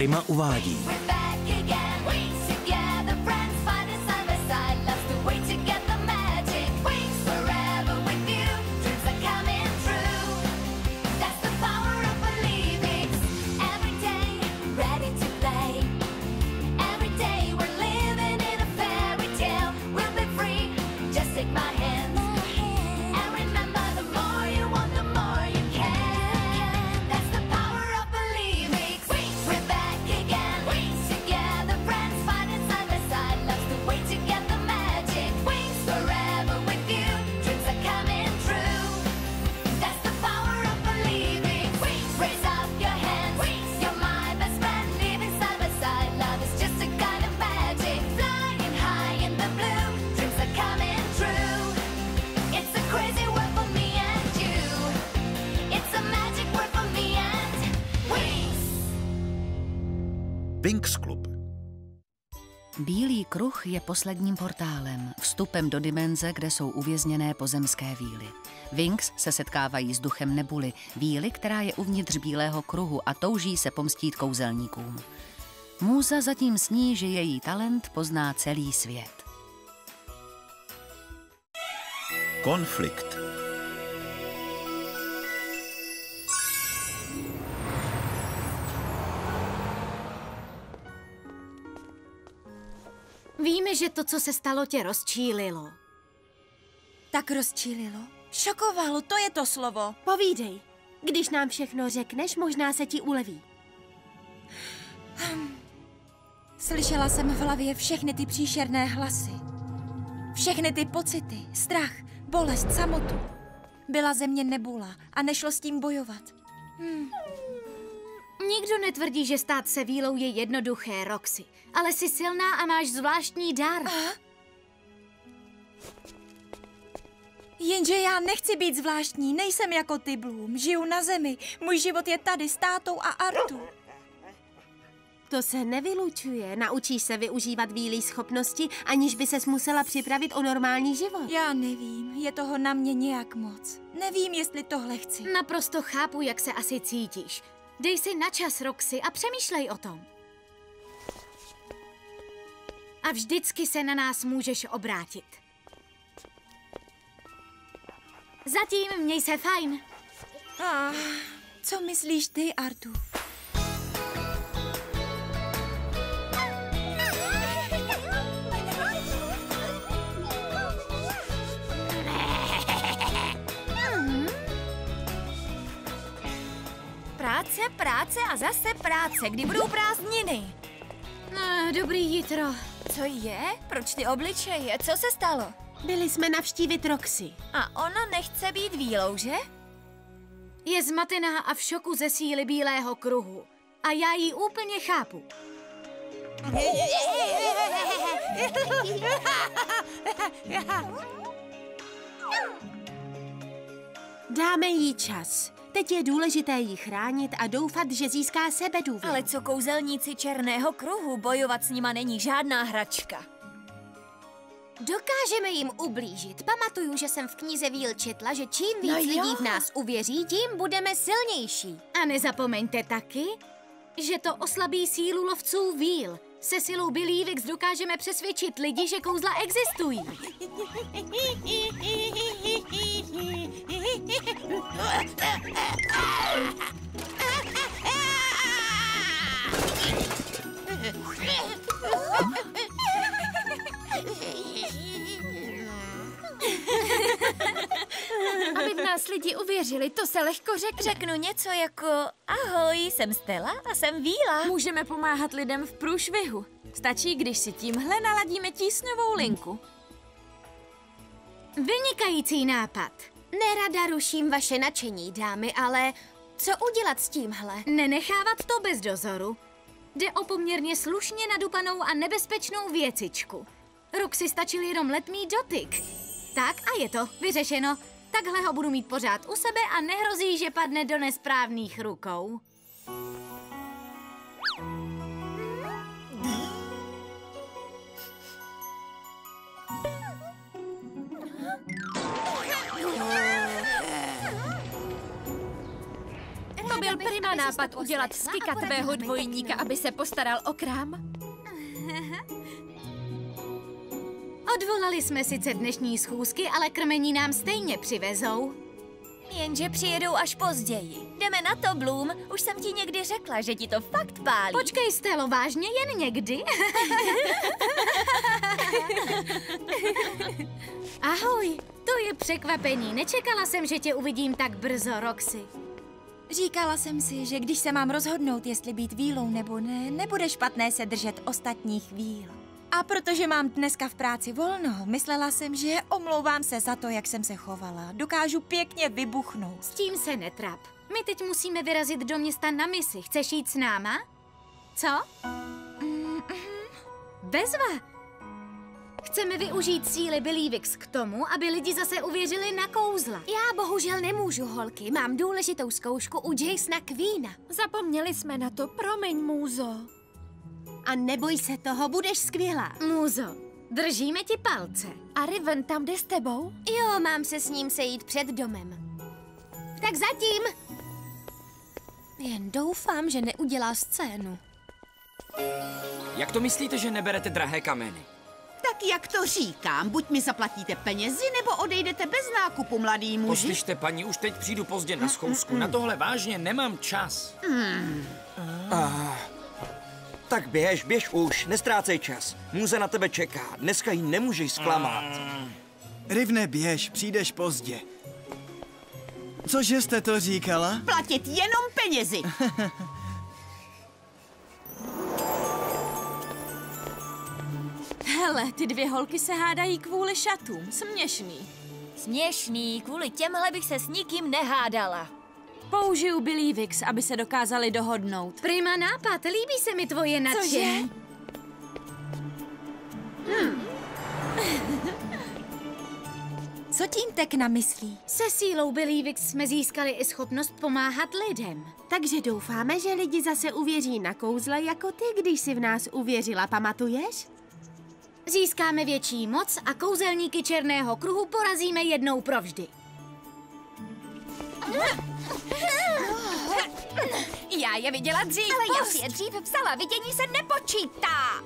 Prima uvádí. Winx Club. Bílý kruh je posledním portálem, vstupem do dimenze, kde jsou uvězněné pozemské víly. Winx se setkávají s duchem Nebuly, víly, která je uvnitř bílého kruhu a touží se pomstít kouzelníkům. Můza zatím sní, že její talent pozná celý svět. Konflikt. Víme, že to, co se stalo, tě rozčílilo. Tak rozčílilo? Šokovalo, to je to slovo. Povídej. Když nám všechno řekneš, možná se ti uleví. Slyšela jsem v hlavě všechny ty příšerné hlasy. Všechny ty pocity, strach, bolest, samotu. Byla ze mě Nebula a nešlo s tím bojovat. Nikdo netvrdí, že stát se vílou je jednoduché, Roxy. Ale jsi silná a máš zvláštní dar. Jenže já nechci být zvláštní, nejsem jako ty, Bloom. Žiju na zemi, můj život je tady s tátou a Artu. To se nevylučuje. Naučíš se využívat vílí schopnosti, aniž by ses musela připravit o normální život. Já nevím, je toho na mě nějak moc. Nevím, jestli tohle chci. Naprosto chápu, jak se asi cítíš. Dej si na čas, Roxy, a přemýšlej o tom. A vždycky se na nás můžeš obrátit. Zatím měj se fajn. Co myslíš ty, Artu? Práce, práce a zase práce. Kdy budou prázdniny? Dobrý jitro. Co je? Proč ty obličeje? Co se stalo? Byli jsme navštívit Roxy. A ona nechce být vílou, že? Je zmatená a v šoku ze síly bílého kruhu. A já ji úplně chápu. Dáme jí čas. Teď je důležité jí chránit a doufat, že získá sebedůvěru. Ale co kouzelníci černého kruhu, bojovat s nima není žádná hračka. Dokážeme jim ublížit. Pamatuju, že jsem v knize Víl četla, že čím víc lidí v nás uvěří, tím budeme silnější. A nezapomeňte taky, že to oslabí sílu lovců víl. Se silou Believix dokážeme přesvědčit lidi, že kouzla existují. Aby v nás lidi uvěřili, to se lehko řeknu něco jako ahoj, jsem Stella a jsem víla. Můžeme pomáhat lidem v průšvihu. Stačí, když si tímhle naladíme tísňovou linku. Vynikající nápad. Nerada ruším vaše nadšení, dámy, ale co udělat s tímhle? Nenechávat to bez dozoru. Jde o poměrně slušně nadupanou a nebezpečnou věcičku. Roxy stačil jenom letmý dotyk. Tak a je to vyřešeno. Takhle ho budu mít pořád u sebe a nehrozí, že padne do nesprávných rukou. To byl prima má nápad udělat Stika tvého dvojníka, aby se postaral o krám? Odvolali jsme sice dnešní schůzky, ale krmení nám stejně přivezou. Jenže přijedou až později. Jdeme na to, Bloom. Už jsem ti někdy řekla, že ti to fakt pálí. Počkej, Stelo, vážně jen někdy? Ahoj, to je překvapení. Nečekala jsem, že tě uvidím tak brzo, Roxy. Říkala jsem si, že když se mám rozhodnout, jestli být vílou nebo ne, nebude špatné se držet ostatních víl. A protože mám dneska v práci volno, myslela jsem, že omlouvám se za to, jak jsem se chovala. Dokážu pěkně vybuchnout. S tím se netrap. My teď musíme vyrazit do města na misi. Chceš jít s náma? Co? Bezva. Chceme využít síly Believix k tomu, aby lidi zase uvěřili na kouzla. Já bohužel nemůžu, holky. Mám důležitou zkoušku u Jasona Queena. Zapomněli jsme na to, promiň, Můzo. A neboj se toho, budeš skvělá. Můzo, držíme ti palce. A Riven tam jde s tebou? Jo, mám se s ním sejít před domem. Tak zatím. Jen doufám, že neudělá scénu. Jak to myslíte, že neberete drahé kameny? Tak jak to říkám, buď mi zaplatíte penězi, nebo odejdete bez nákupu, mladý muži. Poslyšte, paní, už teď přijdu pozdě na schůzku. Na tohle vážně nemám čas. Tak běž už, nestrácej čas. Můza na tebe čeká, dneska jí nemůžeš zklamat. Rivne, běž, přijdeš pozdě. Cože jste to říkala? Platit jenom penězi. Hele, ty dvě holky se hádají kvůli šatům. Směšný. Směšný, kvůli těmhle bych se s nikým nehádala. Použiju Believix, aby se dokázali dohodnout. Prima nápad, líbí se mi tvoje nadšení. Co tím Tekna myslí? Se sílou Believix jsme získali i schopnost pomáhat lidem. Takže doufáme, že lidi zase uvěří na kouzla jako ty, když si v nás uvěřila, pamatuješ? Získáme větší moc a kouzelníky Černého kruhu porazíme jednou provždy. Já je viděla dřív. Ale já si je dřív vzala, vidění se nepočítá.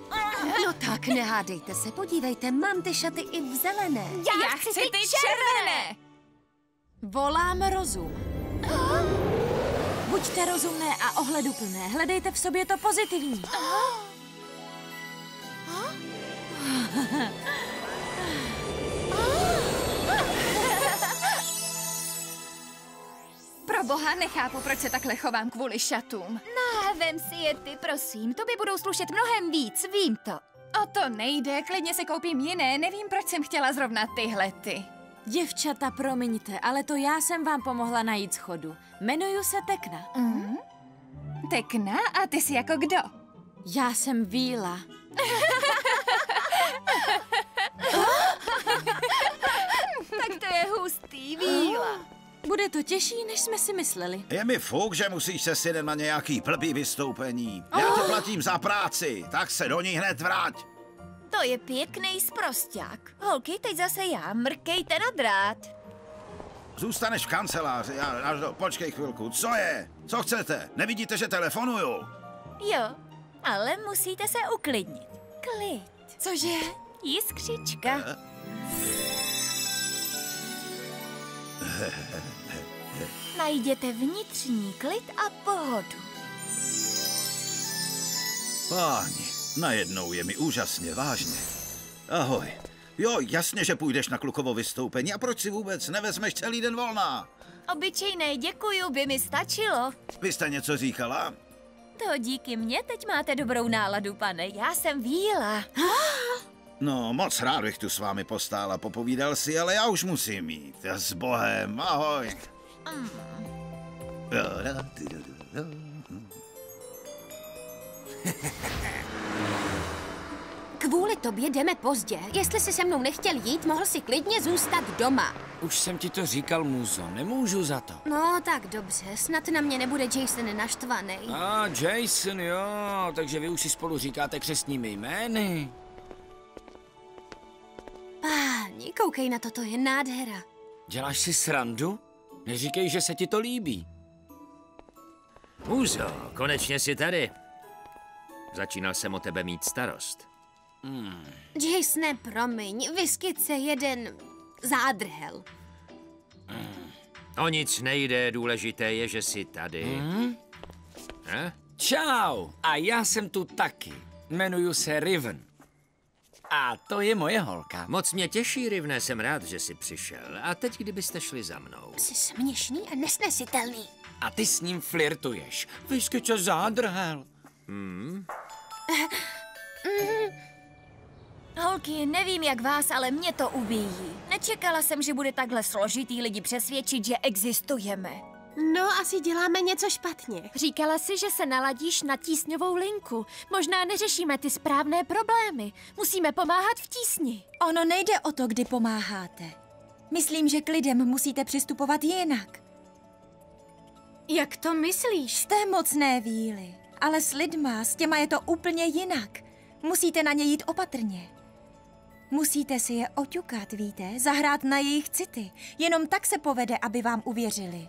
No tak, nehádejte se, podívejte, mám ty šaty i v zelené. Já chci ty červené. Volám rozum. Buďte rozumné a ohleduplné. Hledejte v sobě to pozitivní. Proboha, nechápu, proč se takhle chovám kvůli šatům. No, vem si je ty, prosím. To by budou slušet mnohem víc, vím to. O to nejde, klidně si koupím jiné, nevím, proč jsem chtěla zrovna tyhle ty. Děvčata, promiňte, ale to já jsem vám pomohla najít schodu. Jmenuju se Tekna. Tekna? A ty jsi jako kdo? Já jsem víla. Tak to je hustý, víla. Bude to těžší, než jsme si mysleli. Je mi fuk, že musíš se synem na nějaký blbý vystoupení. Já ti platím za práci, tak se do ní hned vrať. To je pěkný sprosťák. Holky, teď zase já, mrkejte na drát. Zůstaneš v kanceláři, počkej chvilku, co je? Co chcete? Nevidíte, že telefonuju? Jo, ale musíte se uklidnit. Klid. Cože? Jiskřička. Najděte vnitřní klid a pohodu. Páni, najednou je mi úžasně vážně. Ahoj. Jo, jasně, že půjdeš na klukovo vystoupení. A proč si vůbec nevezmeš celý den volná? Obyčejné děkuju, by mi stačilo. Vy jste něco říkala? To díky mně teď máte dobrou náladu, pane. Já jsem víla. No, moc rád bych tu s vámi postál a popovídal si, ale já už musím jít. S Bohem, ahoj. Kvůli tobě jdeme pozdě. Jestli jsi se mnou nechtěl jít, mohl si klidně zůstat doma. Už jsem ti to říkal, Muzo, nemůžu za to. No, tak dobře, snad na mě nebude Jason naštvaný. Jason, jo, takže vy už si spolu říkáte křestními jmény. Páni, koukej na to, to je nádhera. Děláš si srandu? Neříkej, že se ti to líbí. Muzo, konečně jsi tady. Začínal jsem o tebe mít starost. Jasone, promiň, vyskyt se jeden zádrhel. O nic nejde, důležité je, že jsi tady. Čau, a já jsem tu taky. Jmenuju se Riven. A to je moje holka. Moc mě těší, Rivne, jsem rád, že jsi přišel. A teď, kdybyste šli za mnou. Jsi směšný a nesnesitelný. A ty s ním flirtuješ. Vyskyt se zádrhel. Holky, nevím jak vás, ale mě to ubíjí. Nečekala jsem, že bude takhle složitý lidi přesvědčit, že existujeme. No, asi děláme něco špatně. Říkala si, že se naladíš na tísňovou linku. Možná neřešíme ty správné problémy. Musíme pomáhat v tísni. Ono nejde o to, kdy pomáháte. Myslím, že k lidem musíte přistupovat jinak. Jak to myslíš? Jste mocné víly, ale s lidma, s těma je to úplně jinak. Musíte na ně jít opatrně. Musíte si je oťukat, víte, zahrát na jejich city. Jenom tak se povede, aby vám uvěřili.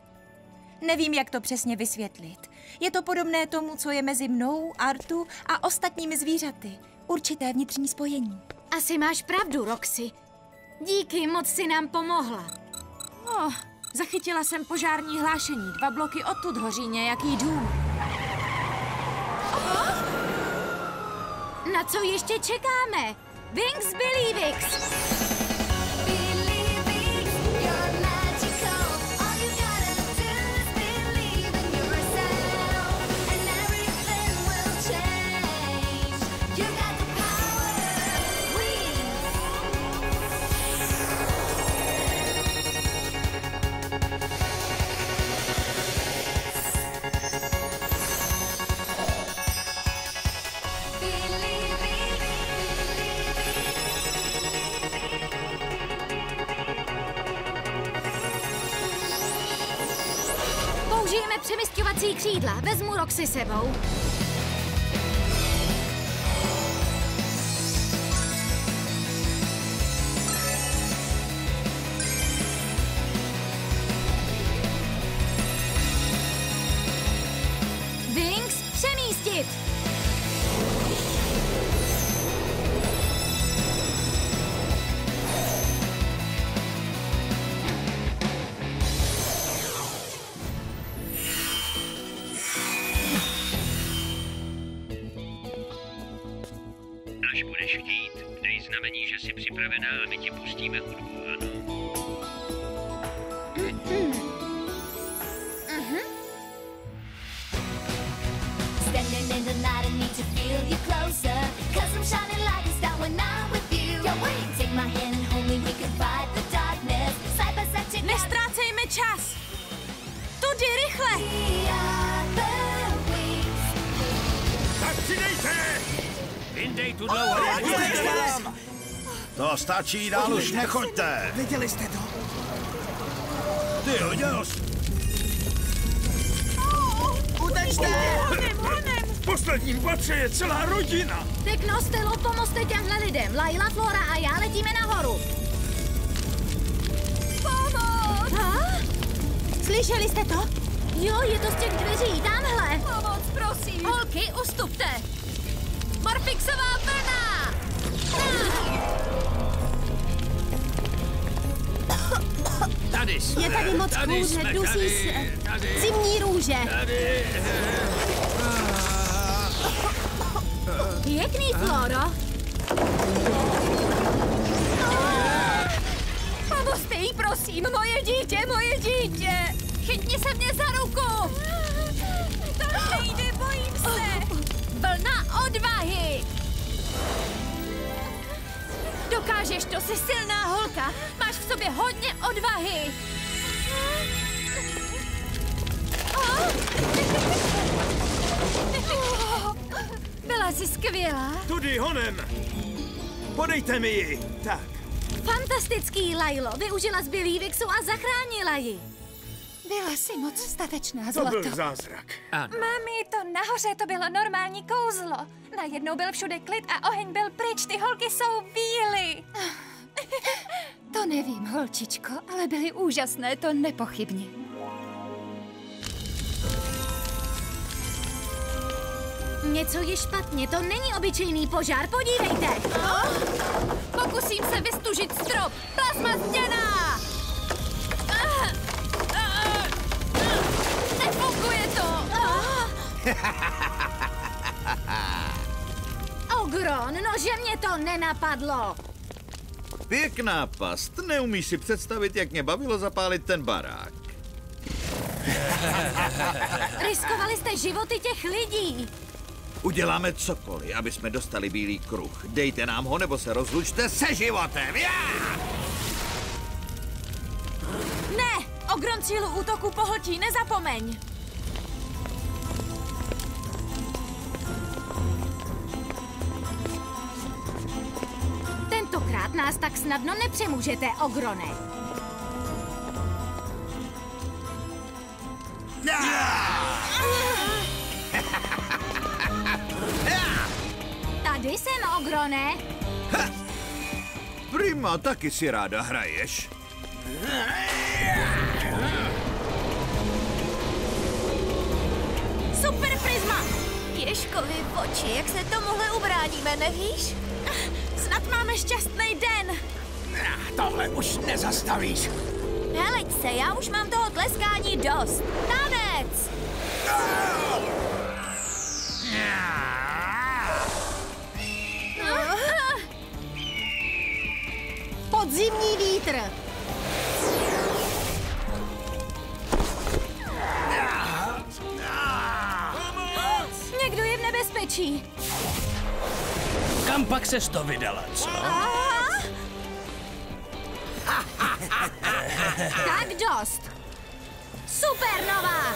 Nevím, jak to přesně vysvětlit. Je to podobné tomu, co je mezi mnou, Artu a ostatními zvířaty. Určité vnitřní spojení. Asi máš pravdu, Roxy. Díky, moc si nám pomohla. Zachytila jsem požární hlášení. 2 bloky odtud hoří nějaký dům. Na co ještě čekáme? Winx Believix! Použijeme přemisťovací křídla. Vezmu Roxy sebou. Winx, přemístit! Až budeš chtít, dej znamení, že jsi připravená a my ti pustíme hudbu, ano? Standing in the night, I need to feel you closer. 'Cause I'm shining like a star when I'm with you. Take my hand and hold me, we can fight the darkness. Side by side together. Nestrácejme čas! Tudy, rychle! Tak přidejte! Vyndej tu dlouhou! To stačí, dál už nechoďte. Viděli jste to? Ty hoděl. Utečte! V posledním patře je celá rodina. Tekno, Stelo, pomozte těmhle lidem. Laila, Flora a já letíme nahoru. Pomoc! Slyšeli jste to? Jo, je to z těch dveří, tamhle. Pomoc, prosím! Holky, ustupte! Morfixová vlna! Tady jsme, Je tady moc kůře, dusí se. Zimní růže. Pěkný, Floro. Pomozte jí, prosím, moje dítě, moje dítě! Chytni se mě za ruku! To nejde, bojím se! Vlna odvahy! Dokážeš to, jsi silná holka. Máš v sobě hodně odvahy. Byla jsi skvělá. Tudy honem! Podejte mi ji! Tak. Fantastický, Lailo. Využila z Believixu a zachránila ji. Byla jsi moc statečná, To zlato. byl zázrak. Mami, to nahoře to bylo normální kouzlo. Najednou byl všude klid a oheň byl pryč, ty holky jsou víly. To nevím, holčičko, ale byly úžasné, to nepochybně. Něco je špatně, to není obyčejný požár, podívejte. Pokusím se vystužit strop. Plazma stěna! Nefunguje to! Ogron, no že mě to nenapadlo. Pěkná past. Neumíš si představit, jak mě bavilo zapálit ten barák. Riskovali jste životy těch lidí. Uděláme cokoliv, aby jsme dostali bílý kruh. Dejte nám ho, nebo se rozlučte se životem. Ne! Ogron cílu útoku pohltí, nezapomeň! Tentokrát nás tak snadno nepřemůžete, Ogrone. Tady jsem, Ogrone. Prima, taky si ráda hraješ. Super Prisma! Ježkovi oči, jak se tomuhle ubráníme, nevíš? Snad máme šťastný den! Tohle už nezastavíš. Heleď se, já už mám toho tleskání dost. Tanec! Podzimní vítr. Někdo je v nebezpečí. Kam pak ses to vydala, co? Tak dost. Supernova.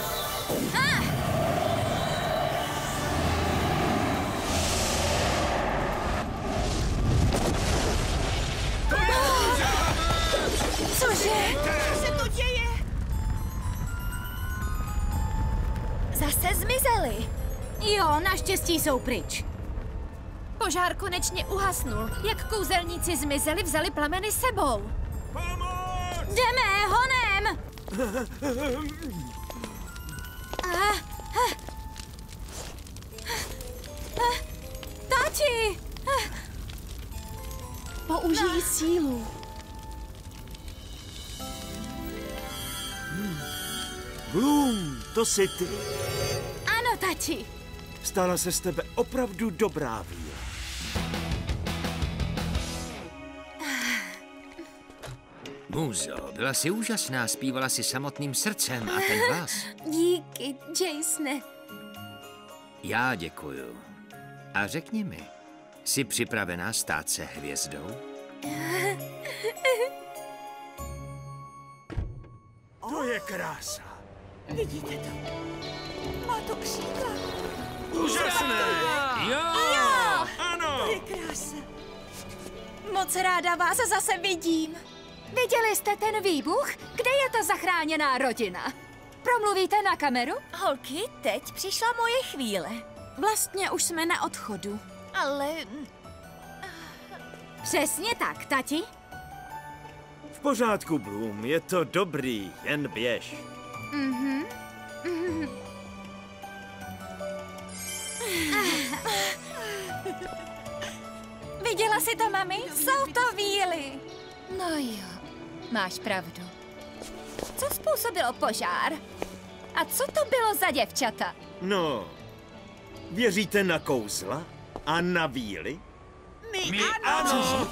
Cože? Co se tu děje? Zase zmizeli. Jo, naštěstí jsou pryč. Požár konečně uhasnul. Jak kouzelníci zmizeli, vzali plameny sebou. Jdeme, honem! Tati! Použij sílu. Bloom, to jsi ty. Ano, tati. Stala se z tebe opravdu dobrá víla. Můzo, byla jsi úžasná, zpívala si samotným srdcem a ten hlas. Díky, Jasone. Já děkuju. A řekni mi, jsi připravená stát se hvězdou? To je krása. Vidíte to? Má to křídla. Úžasné! Jo! Ano! To je krása. Moc ráda vás zase vidím. Viděli jste ten výbuch? Kde je ta zachráněná rodina? Promluvíte na kameru? Holky, teď přišla moje chvíle. Vlastně už jsme na odchodu. Ale... Přesně tak, tati. V pořádku, Bloom, je to dobrý, jen běž. Viděla jsi to, mami? Jsou to víly. No jo, máš pravdu. Co způsobilo požár? A co to bylo za děvčata? No, věříte na kouzla a na víly? My ano.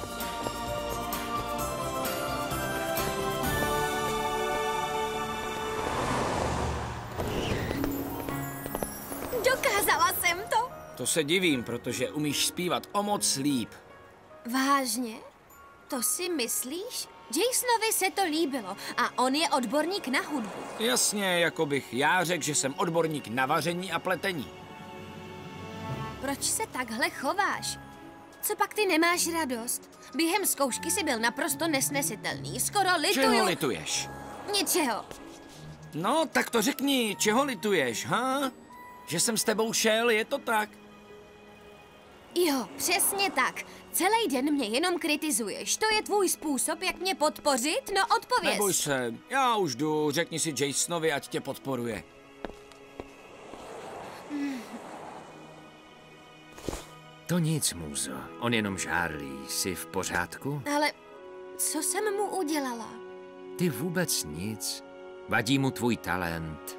Dokázala jsem to. To se divím, protože umíš zpívat o moc líp. Vážně? To si myslíš? Jasonovi se to líbilo a on je odborník na hudbu. Jasně, jako bych já řekl, že jsem odborník na vaření a pletení. Proč se takhle chováš? Co pak ty nemáš radost? Během zkoušky jsi byl naprosto nesnesitelný. Skoro lituju... Čeho lituješ? Ničeho. No, tak to řekni, čeho lituješ, ha? Že jsem s tebou šel, je to tak? Jo, přesně tak. Celý den mě jenom kritizuješ. To je tvůj způsob, jak mě podpořit? No, odpověz. Neboj se, já už jdu, řekni si Jasonovi, ať tě podporuje. To nic, Muzo. On jenom žárlí. Jsi v pořádku? Ale co jsem mu udělala? Ty vůbec nic. Vadí mu tvůj talent.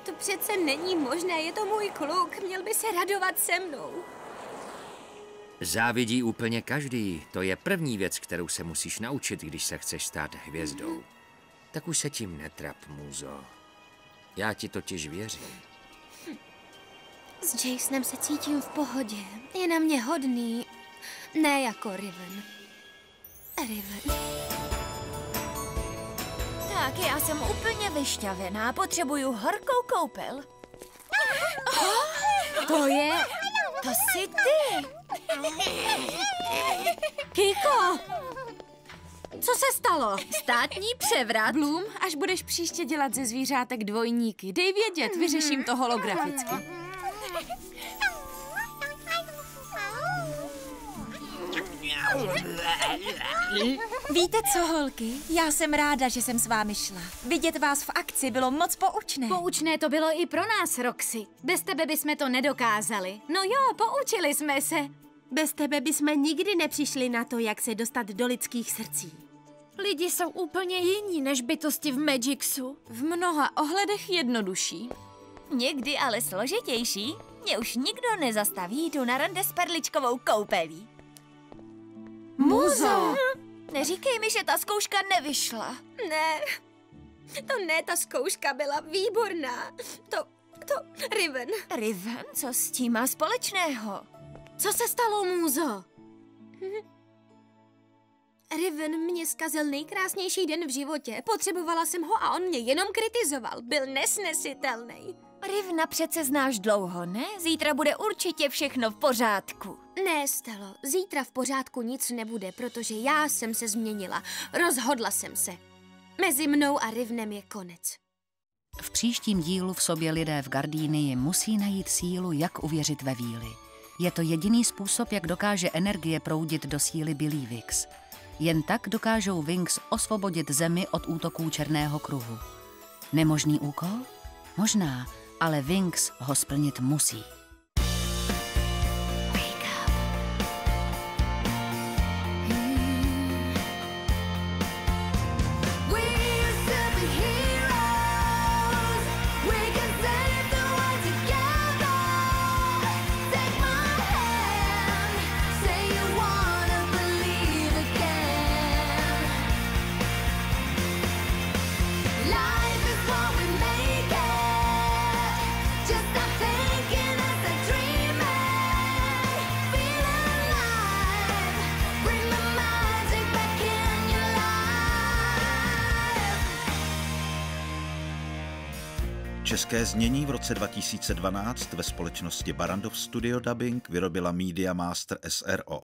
To přece není možné, je to můj kluk, měl by se radovat se mnou. Závidí úplně každý. To je první věc, kterou se musíš naučit, když se chceš stát hvězdou. Tak už se tím netrap, Muzo. Já ti totiž věřím. S Jasonem se cítím v pohodě. Je na mě hodný. Ne jako Riven. Riven. Tak, já jsem úplně vyšťavená, potřebuju horkou koupel. To jsi ty. Kiko! Co se stalo? Státní převrat. Bloom, až budeš příště dělat ze zvířátek dvojníky, dej vědět, vyřeším to holograficky. Víte co, holky? Já jsem ráda, že jsem s vámi šla. Vidět vás v akci bylo moc poučné. Poučné to bylo i pro nás, Roxy. Bez tebe bychom to nedokázali. No jo, poučili jsme se. Bez tebe bychom nikdy nepřišli na to, jak se dostat do lidských srdcí. Lidi jsou úplně jiní než bytosti v Magicsu. V mnoha ohledech jednodušší. Někdy ale složitější. Mě už nikdo nezastaví, jdu na rande s perličkovou koupelí. Muzo! Neříkej mi, že ta zkouška nevyšla. Ne, ta zkouška byla výborná. To, Riven. Riven? Co s tím má společného? Co se stalo, Muzo? Riven mě zkazil nejkrásnější den v životě. Potřebovala jsem ho a on mě jenom kritizoval. Byl nesnesitelný. Rivna přece znáš dlouho, ne? Zítra bude určitě všechno v pořádku. Ne, Stelo, zítra v pořádku nic nebude, protože já jsem se změnila. Rozhodla jsem se. Mezi mnou a Rivenem je konec. V příštím dílu v sobě lidé v Gardínii musí najít sílu, jak uvěřit ve víly. Je to jediný způsob, jak dokáže energie proudit do síly Billy Wicks. Jen tak dokážou Winx osvobodit zemi od útoků Černého kruhu. Nemožný úkol? Možná, ale Winx ho splnit musí. České znění v roce 2012 ve společnosti Barrandov Studio Dubbing vyrobila Media Master SRO.